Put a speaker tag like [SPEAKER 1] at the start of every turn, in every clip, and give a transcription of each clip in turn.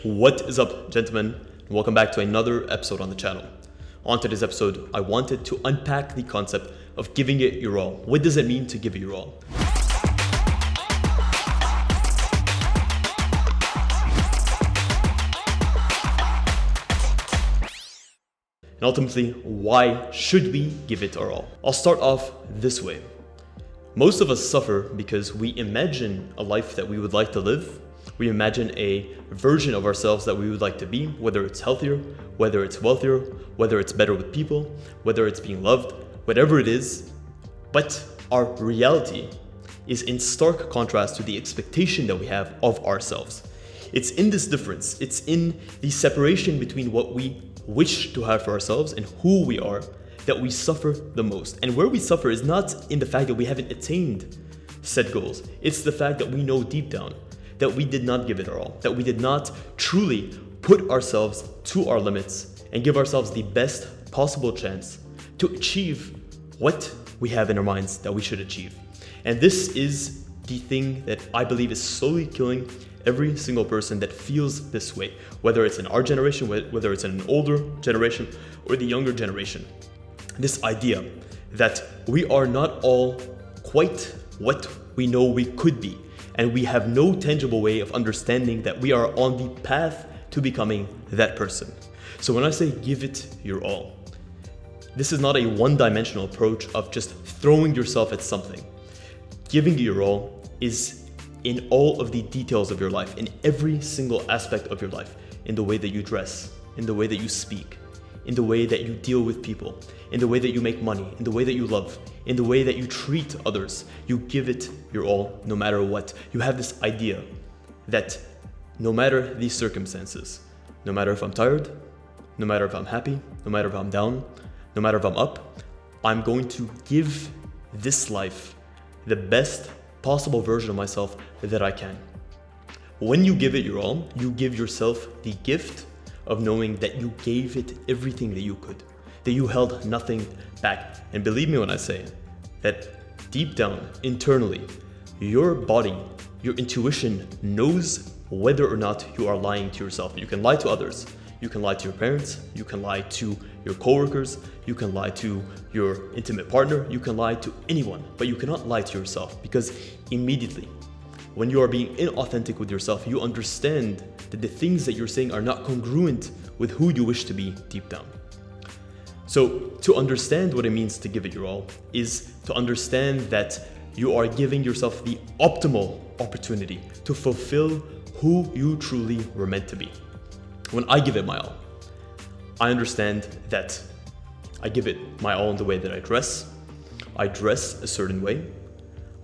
[SPEAKER 1] What is up, gentlemen? Welcome back to another episode on the channel. On today's episode, I wanted to unpack the concept of giving it your all. What does it mean to give it your all? And ultimately, why should we give it our all? I'll start off this way. Most of us suffer because we imagine a life that we would like to live. We imagine a version of ourselves that we would like to be, whether it's healthier, whether it's wealthier, whether it's better with people, whether it's being loved, whatever it is. But our reality is in stark contrast to the expectation that we have of ourselves. It's in this difference, it's in the separation between what we wish to have for ourselves and who we are that we suffer the most. And where we suffer is not in the fact that we haven't attained set goals. It's the fact that we know deep down that we did not give it our all, that we did not truly put ourselves to our limits and give ourselves the best possible chance to achieve what we have in our minds that we should achieve. And this is the thing that I believe is slowly killing every single person that feels this way, whether it's in our generation, whether it's in an older generation or the younger generation. This idea that we are not all quite what we know we could be, and we have no tangible way of understanding that we are on the path to becoming that person. So when I say give it your all, this is not a one-dimensional approach of just throwing yourself at something. Giving it your all is in all of the details of your life, in every single aspect of your life, in the way that you dress, in the way that you speak, in the way that you deal with people, in the way that you make money, in the way that you love, in the way that you treat others. You give it your all no matter what. You have this idea that no matter the circumstances, no matter if I'm tired, no matter if I'm happy, no matter if I'm down, no matter if I'm up, I'm going to give this life the best possible version of myself that I can. When you give it your all, you give yourself the gift of knowing that you gave it everything that you could, that you held nothing back. And believe me when I say that deep down, internally, your body, your intuition knows whether or not you are lying to yourself. You can lie to others, you can lie to your parents, you can lie to your coworkers, you can lie to your intimate partner, you can lie to anyone, but you cannot lie to yourself, because immediately when you are being inauthentic with yourself, you understand that the things that you're saying are not congruent with who you wish to be deep down. So to understand what it means to give it your all is to understand that you are giving yourself the optimal opportunity to fulfill who you truly were meant to be. When I give it my all, I understand that I give it my all in the way that I dress. I dress a certain way.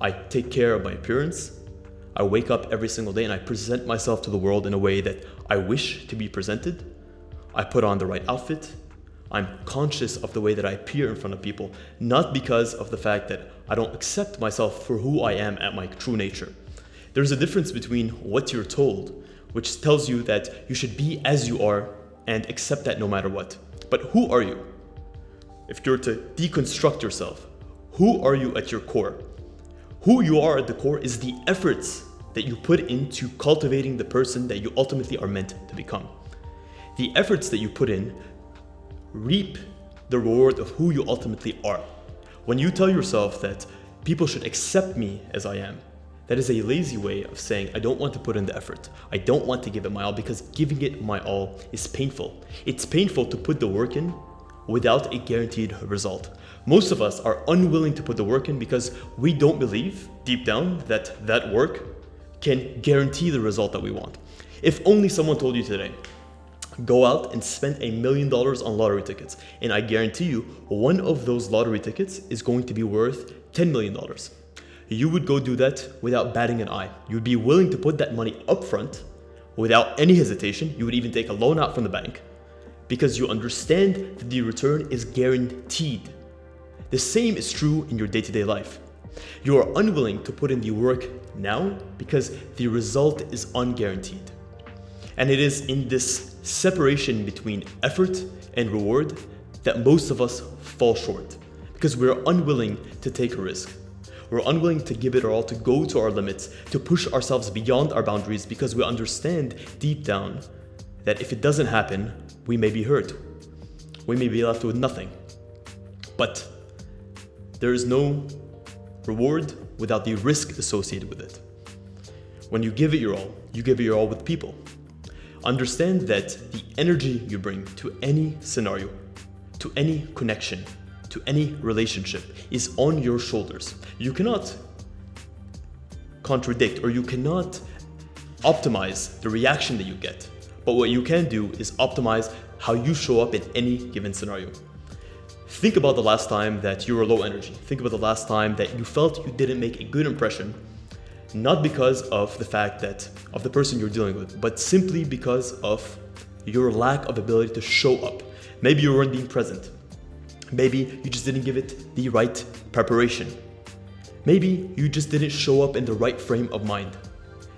[SPEAKER 1] I take care of my appearance. I wake up every single day and I present myself to the world in a way that I wish to be presented. I put on the right outfit. I'm conscious of the way that I appear in front of people, not because of the fact that I don't accept myself for who I am at my true nature. There's a difference between what you're told, which tells you that you should be as you are and accept that no matter what. But who are you? If you're to deconstruct yourself, who are you at your core? Who you are at the core is the efforts that you put into cultivating the person that you ultimately are meant to become. The efforts that you put in reap the reward of who you ultimately are. When you tell yourself that people should accept me as I am, that is a lazy way of saying, I don't want to put in the effort. I don't want to give it my all, because giving it my all is painful. It's painful to put the work in without a guaranteed result. Most of us are unwilling to put the work in because we don't believe deep down that that work can guarantee the result that we want. If only someone told you today, go out and spend $1 million on lottery tickets, and I guarantee you one of those lottery tickets is going to be worth $10 million. You would go do that without batting an eye. You would be willing to put that money up front without any hesitation. You would even take a loan out from the bank because you understand that the return is guaranteed. The same is true in your day-to-day life. You are unwilling to put in the work now because the result is unguaranteed. And it is in this separation between effort and reward that most of us fall short, because we're unwilling to take a risk. We're unwilling to give it our all, to go to our limits, to push ourselves beyond our boundaries, because we understand deep down that if it doesn't happen, we may be hurt. We may be left with nothing. But there is no reward without the risk associated with it. When you give it your all, you give it your all with people. Understand that the energy you bring to any scenario, to any connection, to any relationship is on your shoulders. You cannot contradict or you cannot optimize the reaction that you get. But what you can do is optimize how you show up in any given scenario. Think about the last time that you were low energy. Think about the last time that you felt you didn't make a good impression, not because of the fact that of the person you're dealing with, but simply because of your lack of ability to show up. Maybe you weren't being present. Maybe you just didn't give it the right preparation. Maybe you just didn't show up in the right frame of mind.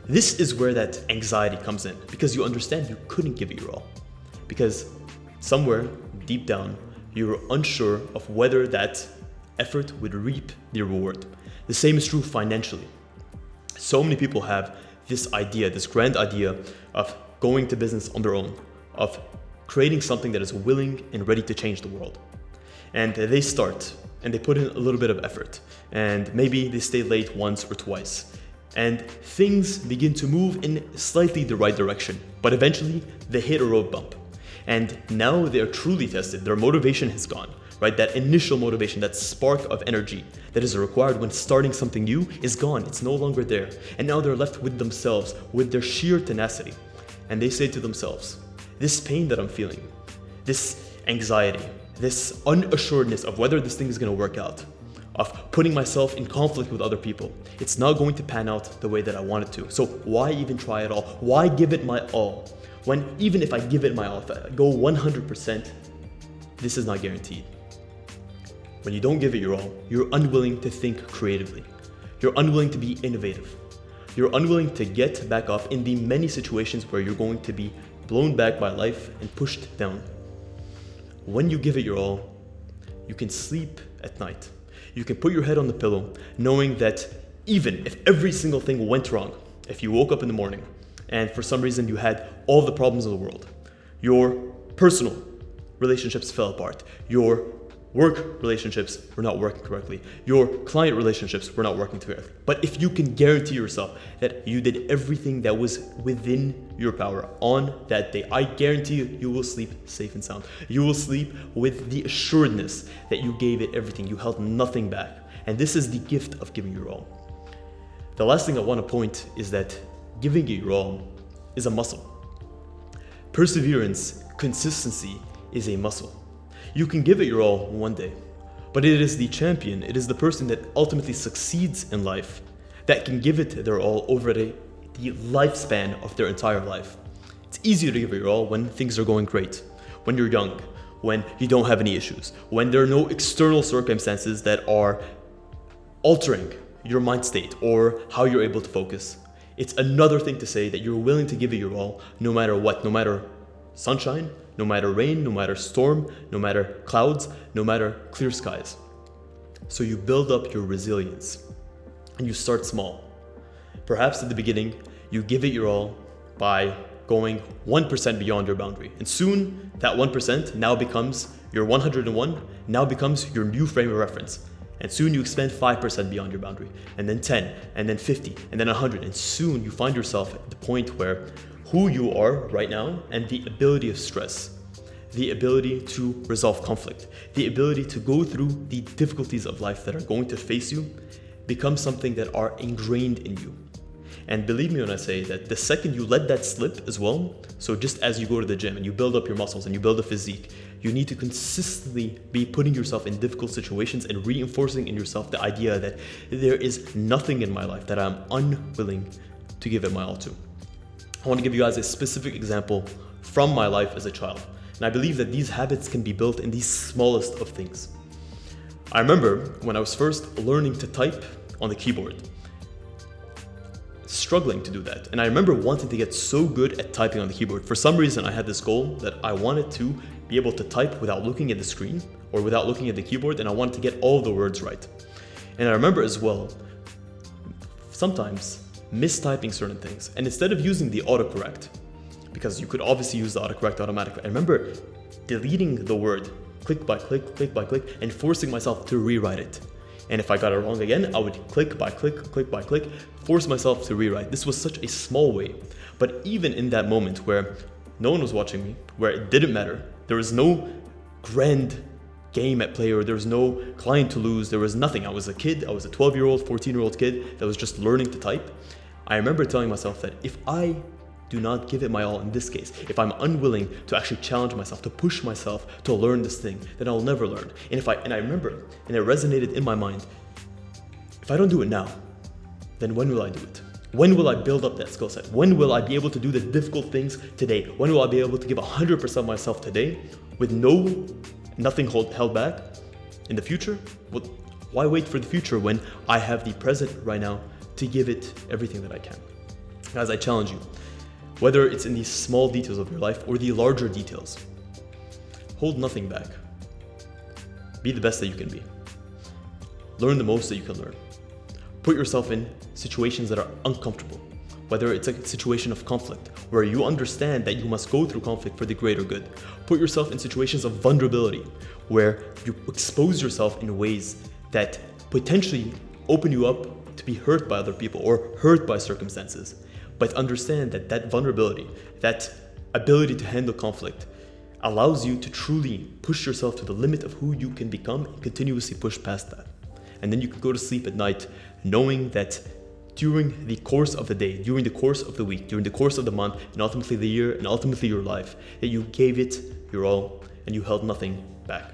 [SPEAKER 1] This is where that anxiety comes in, because you understand you couldn't give it your all. Because somewhere deep down, you were unsure of whether that effort would reap the reward. The same is true financially. So many people have this idea, this grand idea of going to business on their own, of creating something that is willing and ready to change the world. And they start and they put in a little bit of effort, and maybe they stay late once or twice. And things begin to move in slightly the right direction, but eventually they hit a road bump. And now they're truly tested. Their motivation has gone, right? That initial motivation, that spark of energy that is required when starting something new is gone. It's no longer there. And now they're left with themselves, with their sheer tenacity. And they say to themselves, this pain that I'm feeling, this anxiety, this unassuredness of whether this thing is going to work out, of putting myself in conflict with other people, it's not going to pan out the way that I want it to. So why even try at all? Why give it my all? When even if I give it my all, if I go 100%, this is not guaranteed. When you don't give it your all, you're unwilling to think creatively. You're unwilling to be innovative. You're unwilling to get back up in the many situations where you're going to be blown back by life and pushed down. When you give it your all, you can sleep at night. You can put your head on the pillow knowing that even if every single thing went wrong, if you woke up in the morning and for some reason you had all the problems of the world, your personal relationships fell apart, your work relationships were not working correctly, your client relationships were not working correctly. But if you can guarantee yourself that you did everything that was within your power on that day, I guarantee you, you will sleep safe and sound. You will sleep with the assuredness that you gave it everything, you held nothing back. And this is the gift of giving your all. The last thing I want to point is that giving it your all is a muscle. Perseverance, consistency is a muscle. You can give it your all one day, but it is the champion, it is the person that ultimately succeeds in life that can give it their all over the lifespan of their entire life. It's easier to give it your all when things are going great, when you're young, when you don't have any issues, when there are no external circumstances that are altering your mind state or how you're able to focus. It's another thing to say that you're willing to give it your all no matter what, no matter sunshine, no matter rain, no matter storm, no matter clouds, no matter clear skies. So you build up your resilience and you start small. Perhaps at the beginning, you give it your all by going 1% beyond your boundary. And soon that 1% now becomes your 101, now becomes your new frame of reference. And soon you expand 5% beyond your boundary, and then 10, and then 50, and then 100. And soon you find yourself at the point where who you are right now and the ability of stress, the ability to resolve conflict, the ability to go through the difficulties of life that are going to face you become something that are ingrained in you. And believe me when I say that the second you let that slip as well, so just as you go to the gym and you build up your muscles and you build a physique, you need to consistently be putting yourself in difficult situations and reinforcing in yourself the idea that there is nothing in my life that I'm unwilling to give it my all to. I want to give you guys a specific example from my life as a child. And I believe that these habits can be built in the smallest of things. I remember when I was first learning to type on the keyboard, struggling to do that. And I remember wanting to get so good at typing on the keyboard. For some reason, I had this goal that I wanted to be able to type without looking at the screen or without looking at the keyboard, and I wanted to get all the words right. And I remember as well, sometimes mistyping certain things. And instead of using the autocorrect, because you could obviously use the autocorrect automatically. I remember deleting the word click by click, and forcing myself to rewrite it. And if I got it wrong again, I would click by click, force myself to rewrite. This was such a small way. But even in that moment where no one was watching me, where it didn't matter, there was no grand game at play, or there was no client to lose, there was nothing. I was a kid, I was a 12-year-old, 14-year-old kid that was just learning to type. I remember telling myself that if I do not give it my all in this case, if I'm unwilling to actually challenge myself, to push myself to learn this thing, then I'll never learn. And I remember, and it resonated in my mind, if I don't do it now, then when will I do it? When will I build up that skill set? When will I be able to do the difficult things today? When will I be able to give 100% of myself today with nothing held back in the future? Well, why wait for the future when I have the present right now to give it everything that I can? Guys, I challenge you, whether it's in these small details of your life or the larger details, hold nothing back. Be the best that you can be. Learn the most that you can learn. Put yourself in situations that are uncomfortable, whether it's a situation of conflict, where you understand that you must go through conflict for the greater good. Put yourself in situations of vulnerability, where you expose yourself in ways that potentially open you up to be hurt by other people or hurt by circumstances. But understand that that vulnerability, that ability to handle conflict, allows you to truly push yourself to the limit of who you can become and continuously push past that. And then you can go to sleep at night knowing that during the course of the day, during the course of the week, during the course of the month, and ultimately the year, and ultimately your life, that you gave it your all and you held nothing back.